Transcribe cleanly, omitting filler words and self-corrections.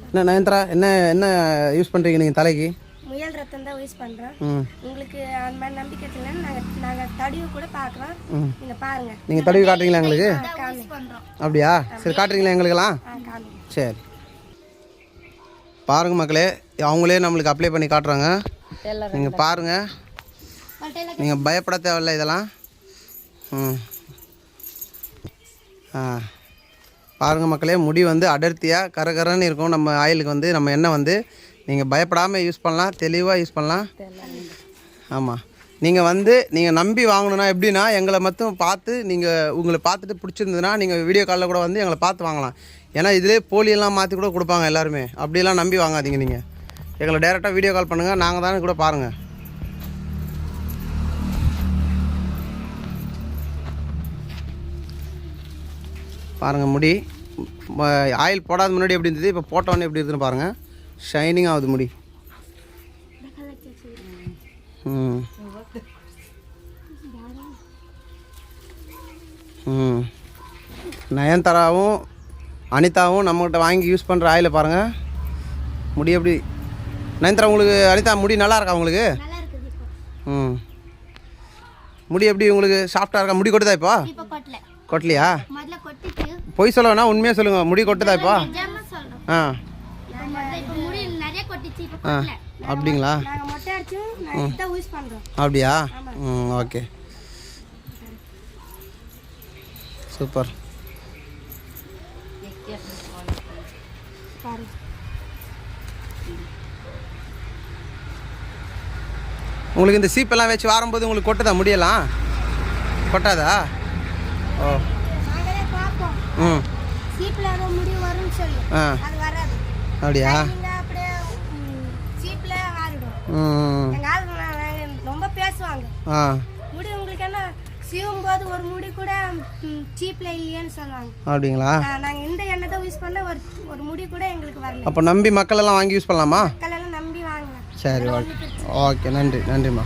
என்ன நயன்தாரா என்ன யூஸ் பண்ணுறீங்க நீங்கள் தலைக்கு? முயல் ரத்தம் தான் யூஸ் பண்ணுறோம். உங்களுக்கு அந்த மாதிரி நம்பிக்கை இல்லைன்னு நாங்கள் தடவி கூட பார்க்குறோம். நீங்கள் பாருங்கள். நீங்கள் தடவி காட்டுறீங்களா எங்களுக்கு? அப்படியா? சரி காட்டுறீங்களா எங்களுக்கெல்லாம்? சரி பாருங்கள் மக்களே, அவங்களே நம்மளுக்கு அப்ளை பண்ணி காட்டுறாங்க. நீங்கள் பாருங்கள், நீங்கள் பயப்பட தேவையில்லை இதெல்லாம். பாருங்கள் மக்களே, முடி வந்து அடர்த்தியாக கரகரன்னு இருக்கும். நம்ம ஆயிலுக்கு வந்து நம்ம எண்ணெய் வந்து நீங்கள் பயப்படாமல் யூஸ் பண்ணலாம், தெளிவாக யூஸ் பண்ணலாம். ஆமாம், நீங்கள் நம்பி வாங்கணுன்னா எப்படின்னா எங்களை மட்டும் பார்த்து உங்களை பார்த்துட்டு பிடிச்சிருந்ததுன்னா நீங்கள் வீடியோ காலில் கூட வந்து எங்களை பார்த்து வாங்கலாம். ஏன்னா இதிலே போலியெல்லாம் மாற்றி கூட கொடுப்பாங்க எல்லாருமே. அப்படியெல்லாம் நம்பி வாங்காதீங்க. நீங்கள் எங்களை டேரெக்டாக வீடியோ கால் பண்ணுங்கள், நாங்கள் தானே கூட பாருங்கள். பாருங்கள் முடி ஆயில் போடாத முன்னாடி எப்படி இருந்தது, இப்போ போட்டோன்னே எப்படி இருக்குதுன்னு பாருங்கள். ஷைனிங் ஆகுது முடி. நயன்தாராவும் அனிதாவும் நம்மகிட்ட வாங்கி யூஸ் பண்ணுற ஆயிலை பாருங்கள். முடி எப்படி நயன்தாரா உங்களுக்கு? அனிதா முடி நல்லா இருக்கா உங்களுக்கு? முடி எப்படி உங்களுக்கு? சாஃப்டாக இருக்கா? முடி கொட்டுதா இப்போ? கொட்டலையா? பொய் சொல்ல வேணா, உண்மையாக சொல்லுங்கள். முடி கொட்டுதா இப்போ? அப்படிங்களா? அப்படியா? Okay super. உங்களுக்கு இந்த சீப்பெல்லாம் வச்சு வரும்போது உங்களுக்கு கொட்டுதா? முடியலாம் கொட்டாதா? ஓ அப்படியா? ரொம்ப பேசுவாங்க. முடி உங்களுக்கு என்ன சீவும் போது ஒரு முடி கூட சீப்ல இல்லையேன்னு சொல்லுவாங்க. அப்படிங்களா? நாங்க இந்த எண்ணெய் தான் யூஸ் பண்ண ஒரு முடி கூட எங்களுக்கு வரல. அப்ப நம்பி மக்கள் எல்லாம் வாங்கி யூஸ் பண்ணலாமா? மக்கள் எல்லாம் நம்பி வாங்கலாம். சரி ஓகே நன்றி நன்றிம்மா.